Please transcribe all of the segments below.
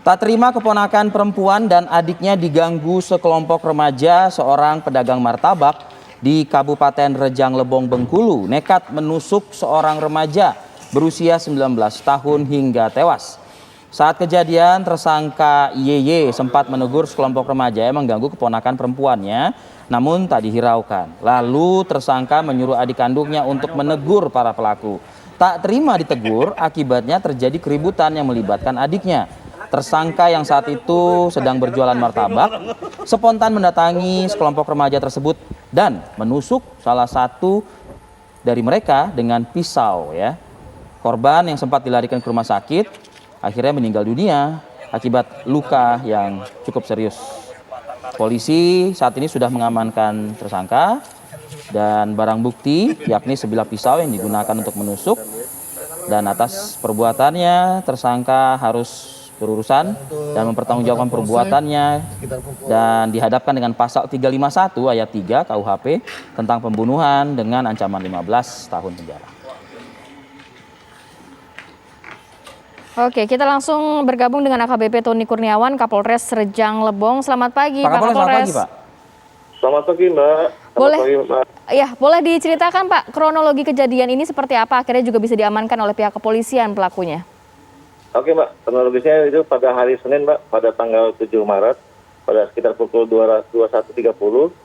Tak terima keponakan perempuan dan adiknya diganggu sekelompok remaja, seorang pedagang martabak di Kabupaten Rejang Lebong, Bengkulu nekat menusuk seorang remaja berusia 19 tahun hingga tewas. Saat kejadian, tersangka YY sempat menegur sekelompok remaja yang mengganggu keponakan perempuannya, namun tak dihiraukan. Lalu tersangka menyuruh adik kandungnya untuk menegur para pelaku. Tak terima ditegur, akibatnya terjadi keributan yang melibatkan adiknya. Tersangka yang saat itu sedang berjualan martabak spontan mendatangi sekelompok remaja tersebut dan menusuk salah satu dari mereka dengan pisau ya. Korban yang sempat dilarikan ke rumah sakit akhirnya meninggal dunia akibat luka yang cukup serius. Polisi saat ini sudah mengamankan tersangka dan barang bukti yakni sebilah pisau yang digunakan untuk menusuk, dan atas perbuatannya tersangka harus berurusan dan mempertanggungjawabkan perbuatannya dan dihadapkan dengan pasal 351 ayat 3 KUHP tentang pembunuhan dengan ancaman 15 tahun penjara. Oke, kita langsung bergabung dengan AKBP Tony Kurniawan, Kapolres Rejang Lebong. Selamat pagi, Pak Kapolres. Selamat pagi, Pak. Selamat pagi, Mbak. Boleh, pagi, Mbak. Ya, boleh diceritakan, Pak, kronologi kejadian ini seperti apa? Akhirnya juga bisa diamankan oleh pihak kepolisian pelakunya. Oke, Mbak. Kronologisnya itu pada hari Senin, Mbak, pada tanggal 7 Maret, pada sekitar pukul 21.30,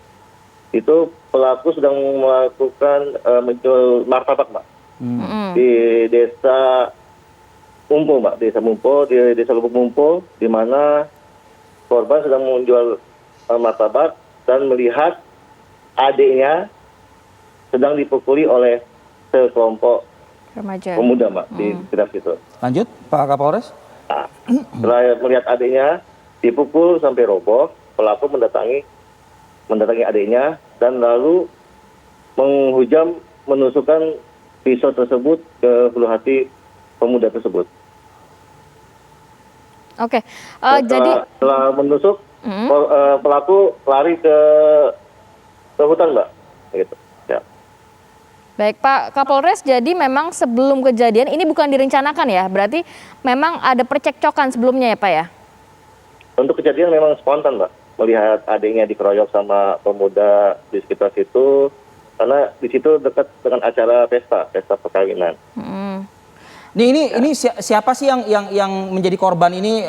itu pelaku sedang melakukan menjual martabak, Mbak, di desa Mumpo, Mbak, desa Mumpo, di desa Lubuk Mumpo, di mana korban sedang menjual martabak dan melihat adiknya sedang dipukuli oleh sekelompok Remaja. pemuda, Mbak, di sekitar situ. Lanjut, Pak Kapolres. Nah, setelah melihat adiknya dipukul sampai roboh, pelaku mendatangi adiknya dan lalu menghujam, menusukkan pisau tersebut ke hulu hati pemuda tersebut. Oke, setelah menusuk, pelaku lari ke hutan, Mbak. Gitu. Ya. Baik, Pak Kapolres, jadi memang sebelum kejadian ini bukan direncanakan ya? Berarti memang ada percekcokan sebelumnya ya, Pak ya? Untuk kejadian memang spontan, Mbak. Melihat adiknya dikeroyok sama pemuda di sekitar situ, karena di situ dekat dengan acara pesta perkawinan. Ini siapa sih yang menjadi korban ini?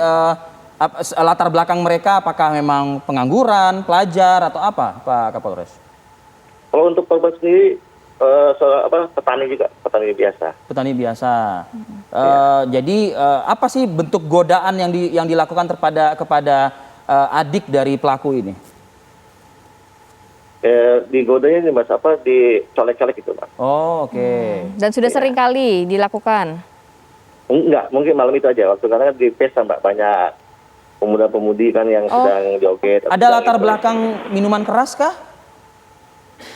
Latar belakang mereka apakah memang pengangguran, pelajar atau apa, Pak Kapolres? Kalau untuk korban sendiri petani juga, petani biasa. Petani biasa. Jadi apa sih bentuk godaan yang dilakukan kepada adik dari pelaku ini? Digodanya nih, Mas, dicolek-colek itu, Mas. Oh, oke. Dan sudah sering kali dilakukan? Enggak, mungkin malam itu aja waktu, karena di pesta, Mbak, banyak pemuda-pemudi kan yang sedang joget. Ada latar belakang minuman keras kah?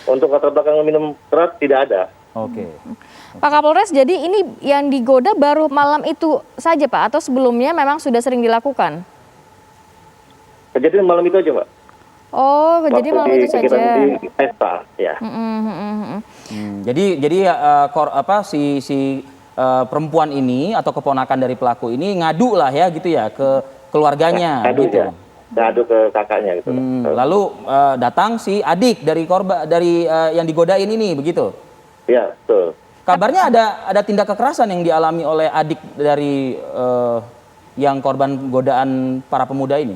Untuk latar belakang minum keras tidak ada. Oke. Pak Kapolres, jadi ini yang digoda baru malam itu saja, Pak? Atau sebelumnya memang sudah sering dilakukan? Kejadian malam itu aja, Mbak. Oh, kejadian malam itu saja. Di pesta, ya. Jadi perempuan ini atau keponakan dari pelaku ini ngadu lah ya gitu ya ke keluarganya gitu. Ya. Ngadu ke kakaknya gitu. Lalu datang si adik dari korban yang digodain ini begitu. Iya, betul. Kabarnya ada tindak kekerasan yang dialami oleh adik dari yang korban godaan para pemuda ini.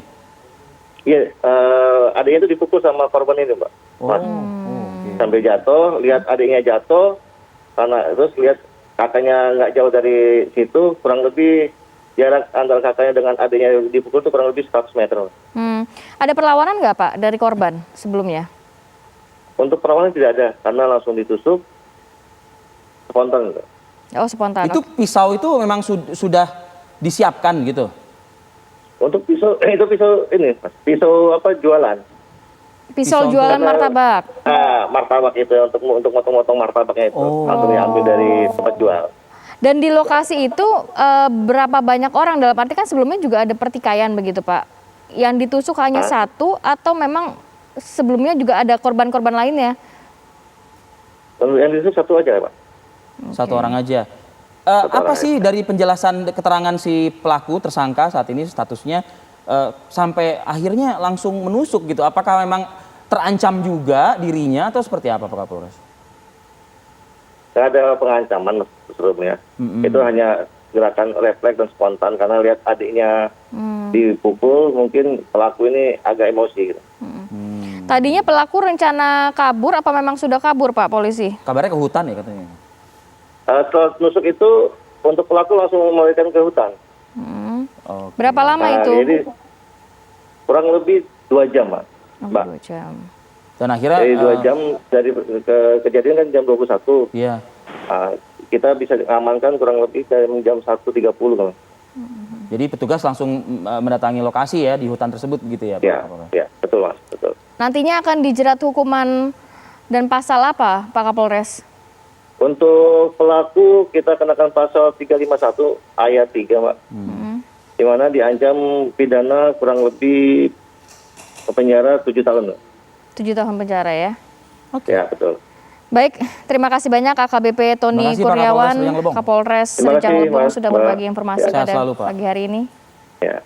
Iya, adiknya itu dipukul sama korban ini, Mbak. Sampai jatuh, lihat adiknya jatuh, terus lihat kakaknya nggak jauh dari situ, kurang lebih jarak antara kakaknya dengan adiknya dipukul itu kurang lebih 100 meter. Ada perlawanan nggak, Pak, dari korban sebelumnya? Untuk perlawanan tidak ada, karena langsung ditusuk, spontan. Oh, spontan. Itu pisau itu memang sudah disiapkan gitu? Untuk pisau, itu pisau ini, Mas. Pisau jualan. Pisau jualan martabak. Martabak itu untuk motong-motong martabaknya itu langsung diambil dari tempat jual. Dan di lokasi itu berapa banyak orang? Dalam arti kan sebelumnya juga ada pertikaian begitu, Pak. Yang ditusuk hanya satu atau memang sebelumnya juga ada korban-korban lainnya? Yang ditusuk satu aja, Pak. Satu orang aja. apa sih dari penjelasan keterangan si pelaku tersangka saat ini statusnya sampai akhirnya langsung menusuk gitu? Apakah memang terancam juga dirinya atau seperti apa Pak Kapolres? Tidak ada pengancaman Mas sebelumnya. Itu hanya gerakan refleks dan spontan karena lihat adiknya dipukul, mungkin pelaku ini agak emosi gitu. Tadinya pelaku rencana kabur apa memang sudah kabur Pak polisi? Kabarnya ke hutan ya katanya. Setelah nusuk itu untuk pelaku langsung melarikan ke hutan. Oke. Berapa lama itu? Jadi kurang lebih 2 jam, Mbak. Oh, Mbak. 2 jam. Dan akhirnya Jadi 2 jam dari kejadian kan jam 21. iya. Kita bisa amankan kurang lebih dari jam 1.30 kan. Jadi petugas langsung mendatangi lokasi ya di hutan tersebut begitu ya Pak Ya, Kapolres? ya, betul Mas, betul. Nantinya akan dijerat hukuman dan pasal apa Pak Kapolres? Untuk pelaku kita kenakan pasal 351 ayat 3, Mbak. Di mana diancam pidana kurang lebih penjara 7 tahun, Mbak. 7 tahun penjara ya. Oke. Ya, betul. Baik, terima kasih banyak AKBP Tony Terima kasih, Pak Kurniawan, Kapolres Rejang Lebong. Kapolres Terima Rejang kasih, Lebong Mas, sudah Mbak. berbagi informasi Sehat pada selalu, Pak. pagi hari ini. Ya.